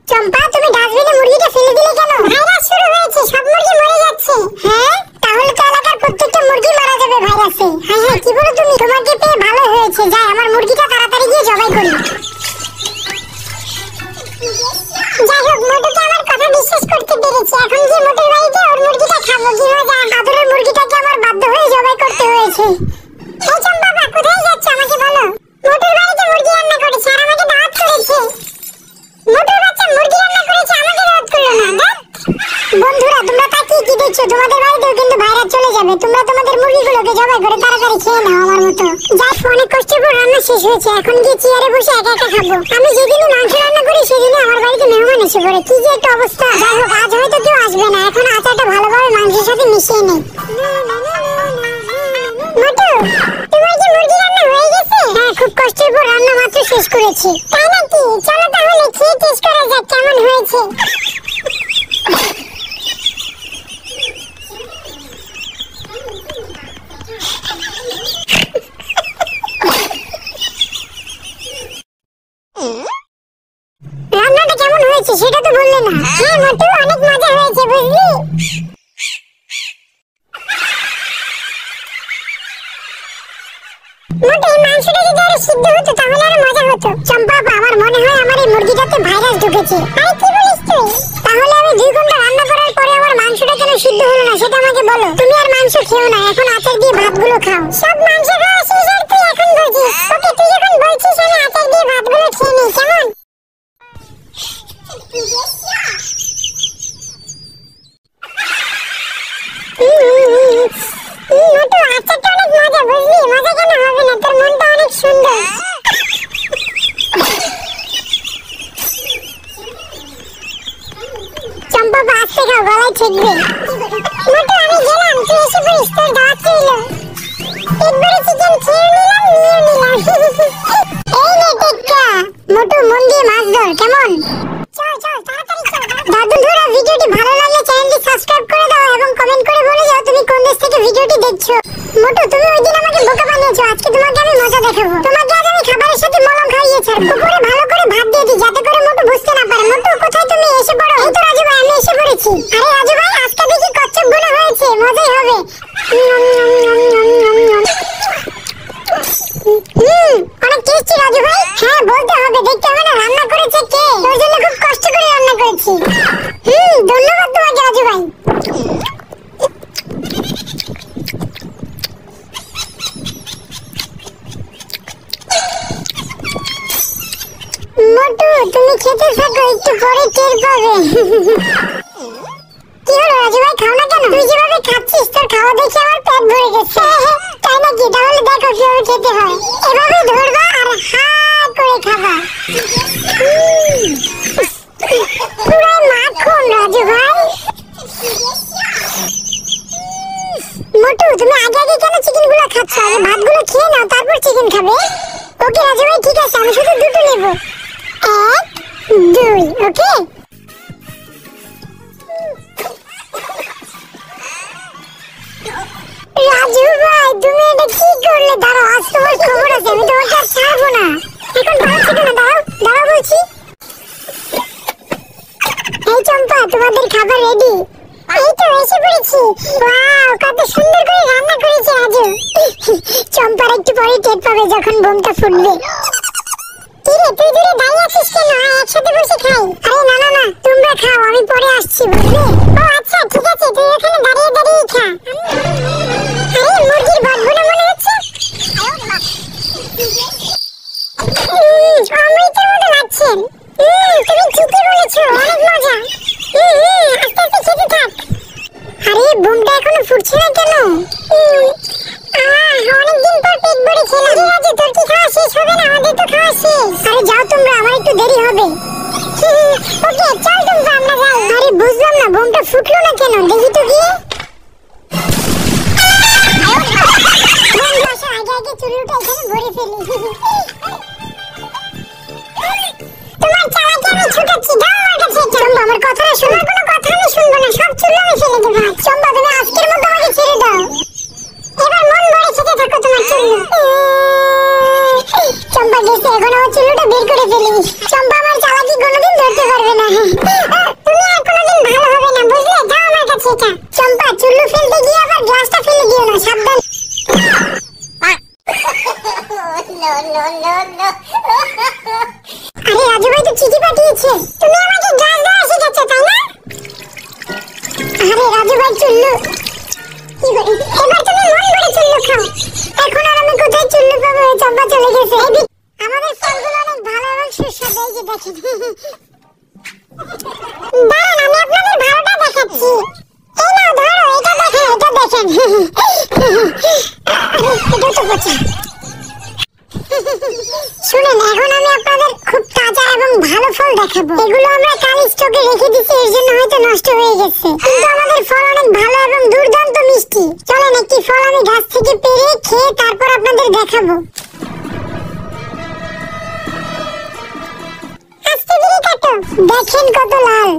চম্পা, তুমি ডাস্টবিনে মুরগিটা ফেলে দিলে কেন? ভাইরাস শুরু হয়েছে, সব মুরগি মরে যাচ্ছে। হ্যাঁ, তাহলে তো এলাকার প্রত্যেকটা মুরগি মারা যাবে ভাইরাসে। হ্যাঁ হ্যাঁ, কি বলো তুমি? তোমাকে পেয়ে ভালো হয়েছে, যাই আমার মুরগিটা তাড়াতাড়ি গিয়ে জবাই করি। যাই হোক, মোটুকে আমার কথা বিশ্বাস করতে পেরেছি। এখন যে মোটুর বাড়িতে ওর মুরগিটা খাবো, কি মজা! আদরের মুরগিটাকে আমার বাধ্য হয়ে জবাই করতে হয়েছে। এই চম্পা, কোথায় যাচ্ছ আমাকে বলো? মোটুর বাড়িতে মুরগি রান্না করেছে আর আমাকে দাওয়াত করেছে। মোটুর বাচ্চা মুরগি রান্না করেছে, আমাকে দাওয়াত করলো না। বন্ধুরা, তোমরা তাকিয়ে কি দেখছো? তোমাদের বাড়িতেও কিন্তু ভাইরাস চলে যাবে। তোমরা তোমাদের মুরগিগুলোকে জবাই করে তাড়াতাড়ি খেয়ে নাও আমার মতো। যাই, অনেক কষ্টের পর রান্না শেষ হয়েছে, এখন গিয়ে চেয়ারে বসে একা একা খাবো। আমি যেদিনই মাংস রান্না করি সেদিনই আমার বাড়িতে মেহমান এসে পড়ে। কি যে একটা অবস্থা! যাই হোক, আজ হয়তো কেউ আসবে না। এখন আচারটা ভালোভাবে মাংসের সাথে মিশিয়ে নেই। মোটু, তোমার কি মুরগি রান্না হয়ে গেছে? হ্যাঁ, খুব কষ্টের পর রান্না মাত্র শেষ করেছি। তাই নাকি? চলো তাহলে খেয়ে টেস্ট করা যাক কেমন হয়েছে। রান্নাটা কেমন হয়েছে সেটা তো বললে না। হ্যাঁ মোটু, অনেক মজা হয়েছে, বুঝলি? মোটু, এই মাংসটা যদি আরো সিদ্ধ হতো তাহলে আরো মজা হতো। চম্পা, আমার মনে হয় আমার এই মুরগিটাতে ভাইরাস ঢুকেছে। আরে কি বলিস তুই? তাহলে আমি 2 ঘন্টা রান্না করার পরে আমার মাংসটা কেন সিদ্ধ হলো না সেটা আমাকে বলো। তুমি আর মাংস খেও না, এখন আচার দিয়ে ভাতগুলো খাও। সব মাংস খাওয়া শেষ আর তুই এখন বলছিস? ওকে, তুই যখন বলছিস আমি আচার দিয়ে ভাতগুলো খেয়ে নিই, কেমন? মোটু, আচারটা অনেক মজা, বুঝলি? মজা কেন হবে না? তোর মনটা অনেক সুন্দর। চম্পা, আস্তে খাও, গলায় ঠেকবে। মোটু, আমি গেলাম, তুই এসে পড়িস, তোর দাওয়াত রইল। একবারে চিকেন খেয়ে নিলাম, নিয়ে নিলাম। এই নে টেক্কা। মোটু, মন দিয়ে মাছ ধর, কেমন? চল চল, তাড়াতাড়ি চল। বন্ধুরা, ভিডিওটি ভালো লাগলে চ্যানেলটি সাবস্ক্রাইব করে দাও এবং কমেন্ট করে বলে যাও তুমি কোন দেশ থেকে ভিডিওটি দেখছো। মোটু, তুমি ওই দিন আমাকে বোকা বানিয়েছো, আজকে তোমাকে আমি মজা দেখাবো। তোমাকে আজ আমি খাবারের সাথে মলম খাইয়েছি আর কুকুরে ভালো করে ভাত দিয়ে দিই, যাতে করে মোটু বুঝতে না পারে। মোটু, কোথায় তুমি? এসে পড়ো। এই তো রাজু ভাই, আমি এসে পড়েছি। আরে রাজু ভাই, আজকে দেখি কচ্ছপগুলো হয়েছে, মজাই হবে। অনেক টেস্টি রাজু ভাই। হ্যাঁ, বলতে হবে, দেখতে হবে না রান্না করেছে কে। তোর জন্য খুব কষ্ট করে রান্না করেছি। ধন্যবাদ তোমাকে রাজু ভাই। মোটু, তুমি খেতে থাকো, একটু পরে টের পাবে। কি হলো রাজু ভাই, খাও না কেন? তুই যেভাবে খাচ্ছিস তোর খাওয়া দেখে আমার পেট ভরে গেছে। তাই নাকি? তাহলে দেখো কিভাবে খেতে হয়। এভাবে ধরবা আর হা করে খাবা। পুরো মাখন রাজু ভাই। মোটু, তুমি আগে আগে কেন চিকেনগুলো খাচ্ছ? আগে ভাতগুলো খেয়ে নাও, তারপর চিকেন খাবে। ওকে রাজু ভাই, ঠিক আছে, আমি শুধু 2টো নেব। 1, 2, ওকে? রাজু ভাই, তুমি এটা কি করলে? দাঁড়াও, আজ তোমার খবর আছে, আমি তোমাকে আর ছাড়বো না। এখন পারছি না, দাঁড়াও দাঁড়াও বলছি। এই চম্পা, তোমাদের খাবার রেডি। এই তো এসে পড়েছি। ওয়াও, কত সুন্দর করে রান্না করেছে রাজু। চম্পার একটু পরে টের পাবে যখন বোমটা ফুটবে। কিরে, তুই দূরে দাঁড়িয়ে আছিস কেন? একসাথে বসে খাই। আরে না না না, তোমরা খাও, আমি পরে আসছি, বুঝলে? ও আচ্ছা, ঠিক আছে, তুই ওখানে দাঁড়িয়ে দাঁড়িয়ে খা। আরে মুরগির বাটগুলো মনে হচ্ছে। অমৃতের মতো লাগছে। তুমি ঠিকই বলেছো, অনেক মজা। আস্তে আস্তে খেতে থাক। আরে বোমটা এখনো ফুটছে না কেন? অনেকদিন পর পেট ভরে খেলাম। রাজু, তোর কি খাওয়া শেষ হবে না? আমাদের তো খাওয়া শেষ। আরে যাও তোমরা, আমার একটু দেরি হবে। ওকে, চল তোমরা, আমরা যাই। আরে বুঝলাম না, বোমটা ফুটলো না কেন? দেখি তো গিয়ে। আগে আগে চুলুটা এখানে ভরে ফেলি। তোমার চালাকে আমি ছুটাচ্ছি, দাও আমার কাছে। চম্পা, আমার কথাটা শোনার কোনো কথা আমি শুনবো না, সব চুল আমি ফেলে দেবো। চম্পা, তুমি আজকের মতো আমাকে ছেড়ে দাও। এবার মন ভরে খেতে থাকো তোমার চুল। চম্পা গেছে, এখন আমার চুল্লুটা বের করে ফেলি। চম্পা আমার চালাকি কোনোদিন ধরতে পারবে না। তুমি আর কোনোদিন ভালো হবে না, বুঝলে? দাও আমার কাছে এটা। চম্পা, চুল্লু ফেলতে গিয়ে আবার গ্লাসটা ফেলে দিও না, সাবধান। আরে রাজু ভাই তো চিঠি পাঠিয়েছে। তুমি আমাকে গ্লাস দেওয়া শিখেছো, তাই না? আরে রাজু ভাই, চুল্লু এবার তুমি মন ভরে চুল্লু খাও। এখন আর আমি কোথায় চুল্লু পাবো? চম্পা চলে গেছে। আমাদের ফলগুলো অনেক ভালো এবং সুস্বাদু, এই যে দেখেন। দাঁড়ান, আমি আপনাদের ভালোটা দেখাচ্ছি। এই নাও, ধরো, এটা দেখেন, এটা দেখেন। এটাও তো পচা। শুনেন, এখন আমি আপনাদের খুব তাজা এবং ভালো ফল দেখাবো। এগুলো আমরা কাল স্টকে রেখে দিছি, এর জন্য হয়তো নষ্ট হয়ে গেছে, কিন্তু আমাদের ফল অনেক ভালো এবং দুর্দান্ত মিষ্টি। চলেন, একটি ফল আমি গাছ থেকে পেড়ে খেয়ে তারপর আপনাদের দেখাবো। আস্তে ধীরে কাটো, দেখেন কত লাল।